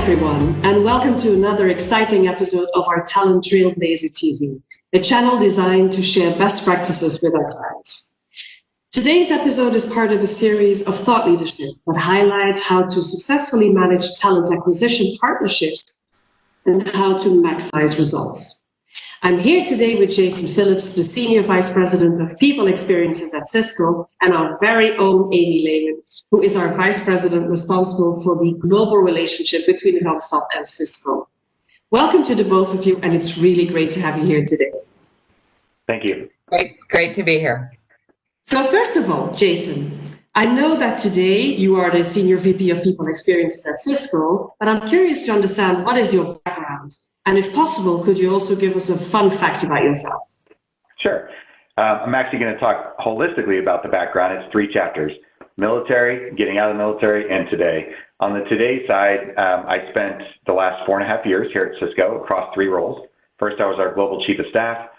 everyone, and welcome to another exciting episode of our Talent Trailblazer TV, a channel designed to share best practices with our clients. Today's episode is part of a series of thought leadership that highlights how to successfully manage talent acquisition partnerships and how to maximize results. I'm here today with Jason Phillips, the Senior Vice President of People Experiences at Cisco, and our very own Amy Laymon, who is our Vice President responsible for the global relationship between Randstad and Cisco. Welcome to the both of you, and it's really great to have you here today. Thank you. Great to be here. So first of all, Jason, I know that today you are the Senior VP of People Experiences at Cisco, but I'm curious to understand what is your background? And if possible, could you also give us a fun fact about yourself? Sure. I'm actually going to talk holistically about the background. It's 3 chapters: military, getting out of the military, and today. On the today side, I spent the last 4.5 years here at Cisco across 3 roles. First, I was our Global Chief of Staff.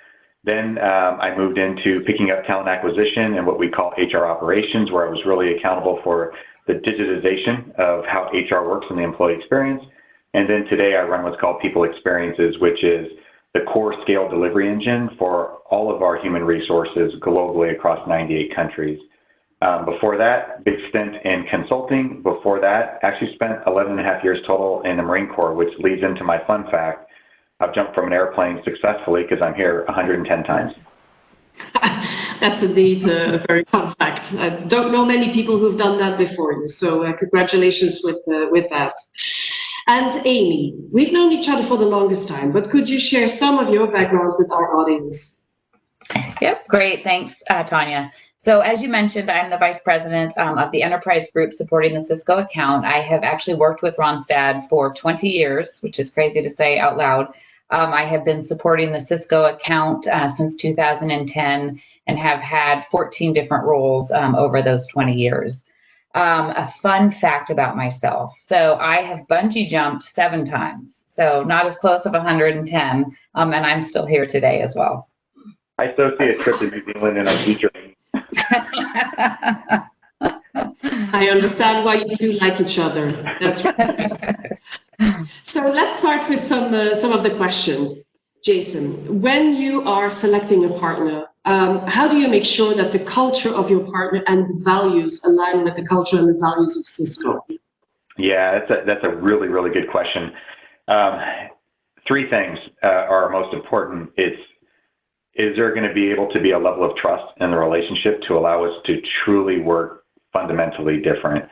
Then I moved into picking up talent acquisition and what we call HR operations, where I was really accountable for the digitization of how HR works in the employee experience. And then today I run what's called People Experiences, which is the core scale delivery engine for all of our human resources globally across 98 countries. Before that, big stint in consulting. Before that, actually spent 11.5 years total in the Marine Corps, which leads into my fun fact. I've jumped from an airplane successfully because I'm here 110 times. That's indeed a very fun fact. I don't know many people who've done that before you, so congratulations with that. And Amy, we've known each other for the longest time, but could you share some of your background with our audience? Yep, great. Thanks, Tania. So as you mentioned, I'm the Vice President of the Enterprise Group supporting the Cisco account. I have actually worked with Randstad for 20 years, which is crazy to say out loud. I have been supporting the Cisco account since 2010 and have had 14 different roles over those 20 years. A fun fact about myself. So I have bungee jumped 7 times, so not as close of 110, and I'm still here today as well. I associate a trip to New Zealand in our future. I understand why you 2 like each other. That's right. So let's start with some of the questions. Jason, when you are selecting a partner, how do you make sure that the culture of your partner and the values align with the culture and the values of Cisco? Yeah, that's a really, really good question. 3 things are most important. Is there going to be able to be a level of trust in the relationship to allow us to truly work fundamentally different?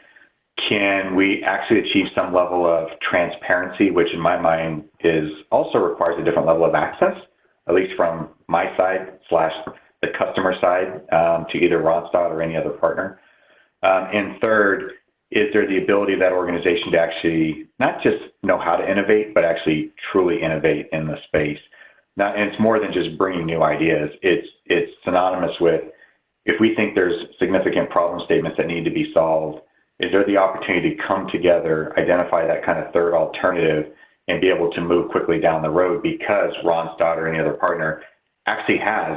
Can we actually achieve some level of transparency, which in my mind also requires a different level of access, at least from my side / the customer side to either Randstad or any other partner? And third, is there the ability of that organization to actually not just know how to innovate, but actually truly innovate in the space? Now, and it's more than just bringing new ideas. It's synonymous with, if we think there's significant problem statements that need to be solved, is there the opportunity to come together, identify that kind of third alternative, and be able to move quickly down the road because Randstad or any other partner actually has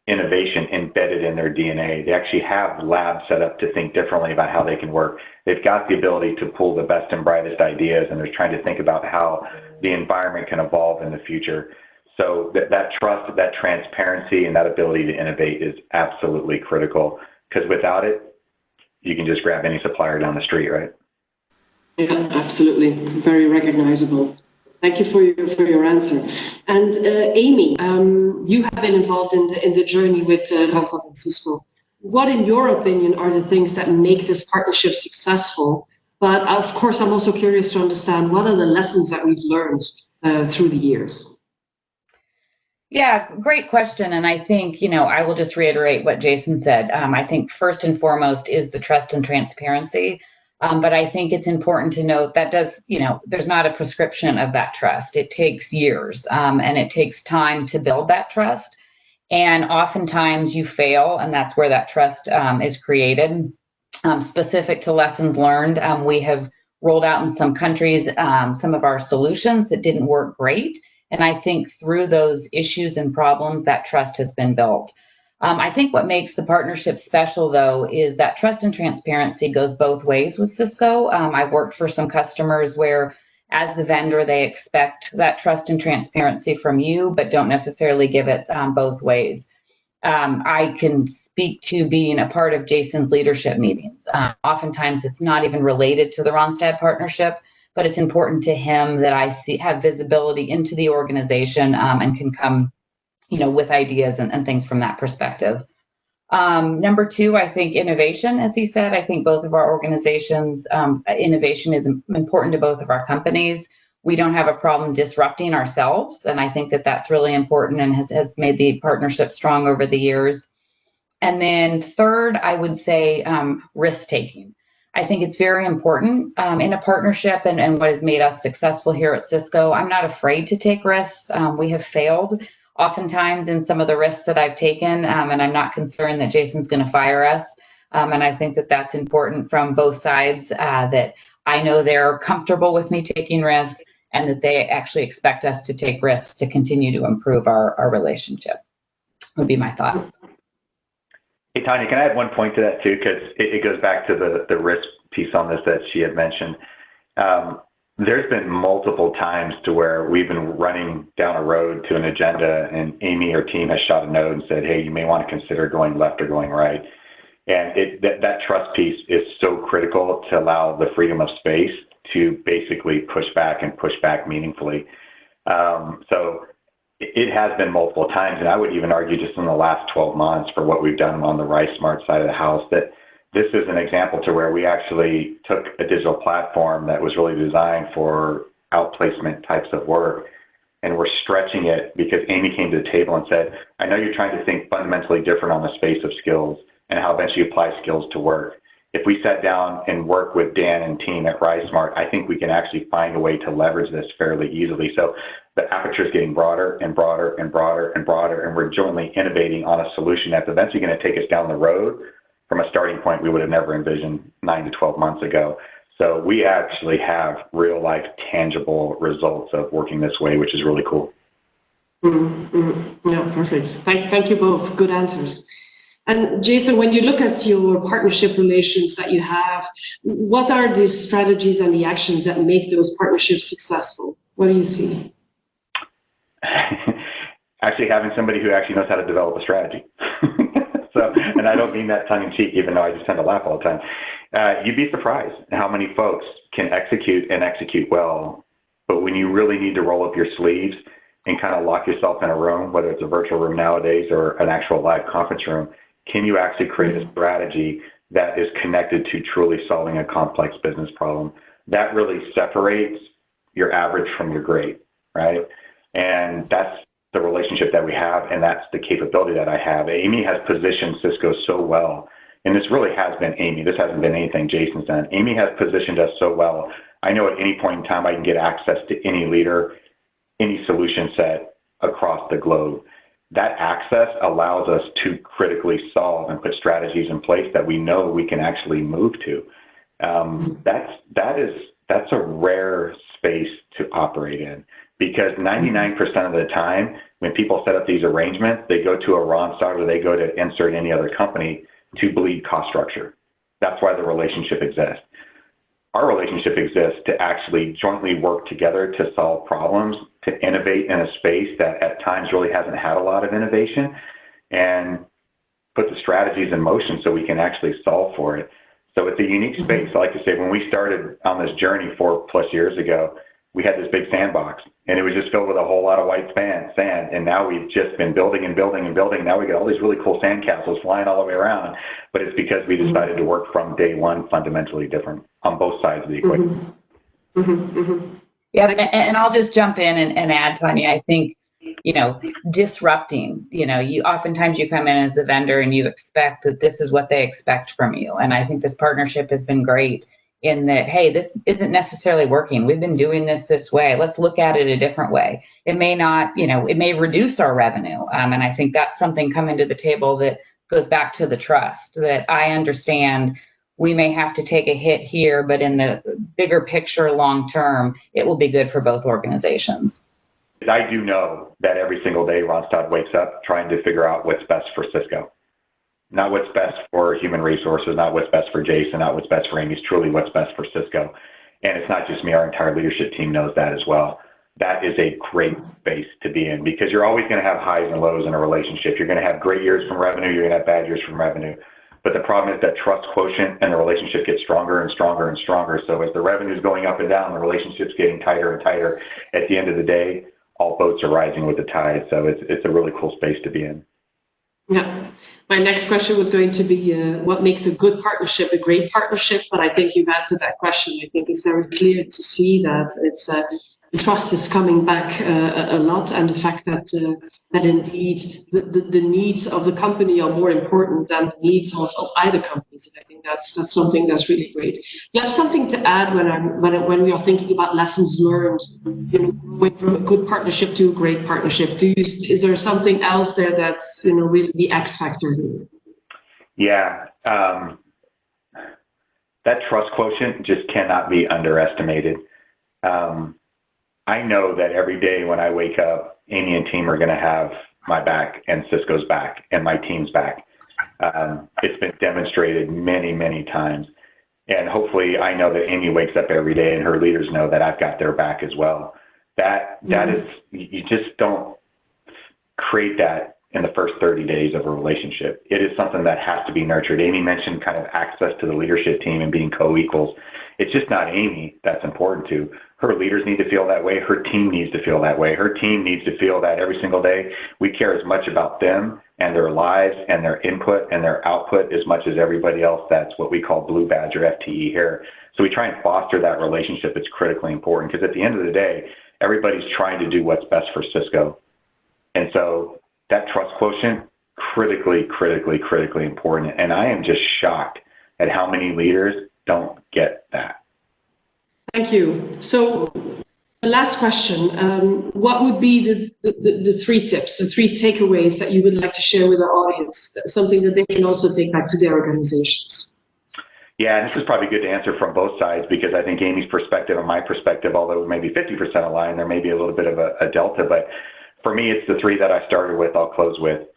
innovation embedded in their DNA. They actually have labs set up to think differently about how they can work. They've got the ability to pull the best and brightest ideas, and they're trying to think about how the environment can evolve in the future. So that trust, that transparency, and that ability to innovate is absolutely critical, because without it, you can just grab any supplier down the street, right? Yeah, absolutely. Very recognizable. Thank you for your answer. And Amy, you have been involved in the journey with Randstad and Cisco. What, in your opinion, are the things that make this partnership successful? But of course, I'm also curious to understand what are the lessons that we've learned through the years. Yeah, great question. And I think, I will just reiterate what Jason said. I think first and foremost is the trust and transparency. But I think it's important to note that there's not a prescription of that trust. It takes years and it takes time to build that trust. And oftentimes you fail, and that's where that trust is created. Specific to lessons learned, we have rolled out in some countries some of our solutions that didn't work great. And I think through those issues and problems, that trust has been built. I think what makes the partnership special, though, is that trust and transparency goes both ways with Cisco. I've worked for some customers where as the vendor, they expect that trust and transparency from you, but don't necessarily give it both ways. I can speak to being a part of Jason's leadership meetings. Oftentimes, it's not even related to the Randstad partnership, but it's important to him that I have visibility into the organization and can come, with ideas and things from that perspective. Number two, I think innovation, as he said. I think both of our organizations, innovation is important to both of our companies. We don't have a problem disrupting ourselves, and I think that that's really important and has made the partnership strong over the years. And then third, I would say risk-taking. I think it's very important in a partnership and what has made us successful here at Cisco. I'm not afraid to take risks. We have failed oftentimes in some of the risks that I've taken, and I'm not concerned that Jason's going to fire us. And I think that that's important from both sides, that I know they're comfortable with me taking risks and that they actually expect us to take risks to continue to improve our relationship, would be my thoughts. Hey, Tania, can I add one point to that too? Because it goes back to the risk piece on this that she had mentioned. There's been multiple times to where we've been running down a road to an agenda and Amy, her team, has shot a note and said, hey, you may want to consider going left or going right. And that trust piece is so critical to allow the freedom of space to basically push back and push back meaningfully. So it has been multiple times, and I would even argue just in the last 12 months for what we've done on the RiceSmart side of the house, that this is an example to where we actually took a digital platform that was really designed for outplacement types of work, and we're stretching it because Amy came to the table and said, I know you're trying to think fundamentally different on the space of skills and how best you apply skills to work. If we sat down and worked with Dan and team at RiceSmart, I think we can actually find a way to leverage this fairly easily. So the aperture is getting broader and broader and broader and broader, and we're jointly innovating on a solution that's eventually going to take us down the road from a starting point we would have never envisioned 9 to 12 months ago. So we actually have real life tangible results of working this way, which is really cool. Yeah, perfect. Thank you both. Good answers. And Jason, when you look at your partnership relations that you have, what are the strategies and the actions that make those partnerships successful? What do you see? Actually having somebody who actually knows how to develop a strategy. So, and I don't mean that tongue in cheek, even though I just tend to laugh all the time. You'd be surprised how many folks can execute and execute well, but when you really need to roll up your sleeves and kind of lock yourself in a room, whether it's a virtual room nowadays or an actual live conference room, can you actually create a strategy that is connected to truly solving a complex business problem? That really separates your average from your great, right? And that's the relationship that we have, and that's the capability that I have. Amy has positioned Cisco so well, and this really has been Amy. This hasn't been anything Jason's done. Amy has positioned us so well. I know at any point in time I can get access to any leader, any solution set across the globe. That access allows us to critically solve and put strategies in place that we know we can actually move to. That's a rare space to operate in, because 99% of the time when people set up these arrangements, they go to a Randstad or they go to insert any other company to bleed cost structure. That's why the relationship exists. Our relationship exists to actually jointly work together to solve problems, to innovate in a space that at times really hasn't had a lot of innovation, and put the strategies in motion so we can actually solve for it. So it's a unique space. I like to say, when we started on this journey 4+ years ago, we had this big sandbox, and it was just filled with a whole lot of white sand. And now we've just been building and building and building. Now we got all these really cool sandcastles flying all the way around. But it's because we decided to work from day one fundamentally different on both sides of the equation. Yeah, and I'll just jump in and add, Tania. I think, disrupting, you oftentimes you come in as a vendor and you expect that this is what they expect from you. And I think this partnership has been great in that, hey, this isn't necessarily working. We've been doing this way. Let's look at it a different way. It may not, it may reduce our revenue. And I think that's something coming to the table that goes back to the trust, that I understand we may have to take a hit here, but in the bigger picture, long term, it will be good for both organizations. I do know that every single day Randstad wakes up trying to figure out what's best for Cisco. Not what's best for human resources, not what's best for Jason, not what's best for Amy. It's truly what's best for Cisco. And it's not just me, our entire leadership team knows that as well. That is a great space to be in because you're always going to have highs and lows in a relationship. You're going to have great years from revenue. You're going to have bad years from revenue. But the problem is that trust quotient and the relationship gets stronger and stronger and stronger. So as the revenue is going up and down, the relationship's getting tighter and tighter. At the end of the day, all boats are rising with the tide. So it's a really cool space to be in. Yeah. My next question was going to be what makes a good partnership a great partnership, but I think you've answered that question. I think it's very clear to see that it's trust is coming back a lot, and the fact that that indeed the needs of the company are more important than the needs of either companies. And I think that's something that's really great. You have something to add when we are thinking about lessons learned, going from a good partnership to a great partnership. Is there something else there that's really the X factor here? Yeah, that trust quotient just cannot be underestimated. I know that every day when I wake up, Amy and team are going to have my back and Cisco's back and my team's back. It's been demonstrated many, many times. And hopefully I know that Amy wakes up every day and her leaders know that I've got their back as well. That is, you just don't create that in the first 30 days of a relationship. It is something that has to be nurtured. Amy mentioned kind of access to the leadership team and being co-equals. It's just not Amy that's important to. Her leaders need to feel that way. Her team needs to feel that way. Her team needs to feel that every single day we care as much about them and their lives and their input and their output as much as everybody else. That's what we call Blue Badge or FTE here. So we try and foster that relationship. It's critically important because at the end of the day, everybody's trying to do what's best for Cisco. And so that trust quotient, critically, critically, critically important. And I am just shocked at how many leaders don't get that. Thank you. So the last question, what would be the three tips, the three takeaways that you would like to share with our audience, something that they can also take back to their organizations? Yeah, this is probably good to answer from both sides because I think Amy's perspective and my perspective, although maybe 50% aligned, there may be a little bit of a delta, but for me, it's the three that I started with, I'll close with.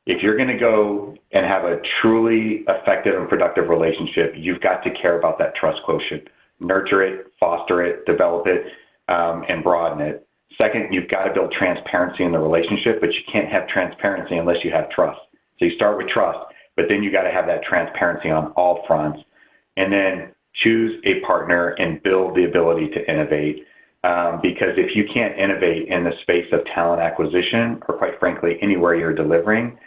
If you're going to go and have a truly effective and productive relationship, you've got to care about that trust quotient. Nurture it, foster it, develop it, and broaden it. Second, you've got to build transparency in the relationship, but you can't have transparency unless you have trust. So you start with trust, but then you got to have that transparency on all fronts. And then choose a partner and build the ability to innovate. Because if you can't innovate in the space of talent acquisition, or quite frankly, anywhere you're delivering,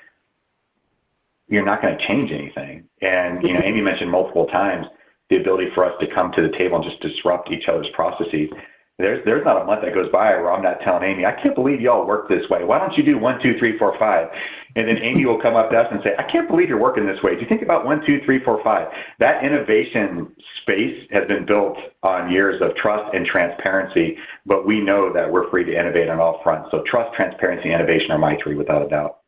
you're not going to change anything. And Amy mentioned multiple times the ability for us to come to the table and just disrupt each other's processes. There's not a month that goes by where I'm not telling Amy, I can't believe y'all work this way. Why don't you do 1, 2, 3, 4, 5? And then Amy will come up to us and say, I can't believe you're working this way. Do you think about 1, 2, 3, 4, 5? That innovation space has been built on years of trust and transparency, but we know that we're free to innovate on all fronts. So trust, transparency, innovation are my three without a doubt.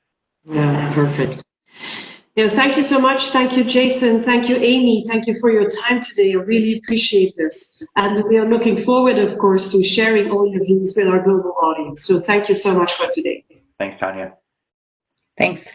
Yeah, perfect. Yeah, thank you so much. Thank you, Jason. Thank you, Amy. Thank you for your time today. I really appreciate this. And we are looking forward, of course, to sharing all your views with our global audience. So thank you so much for today. Thanks, Tania. Thanks.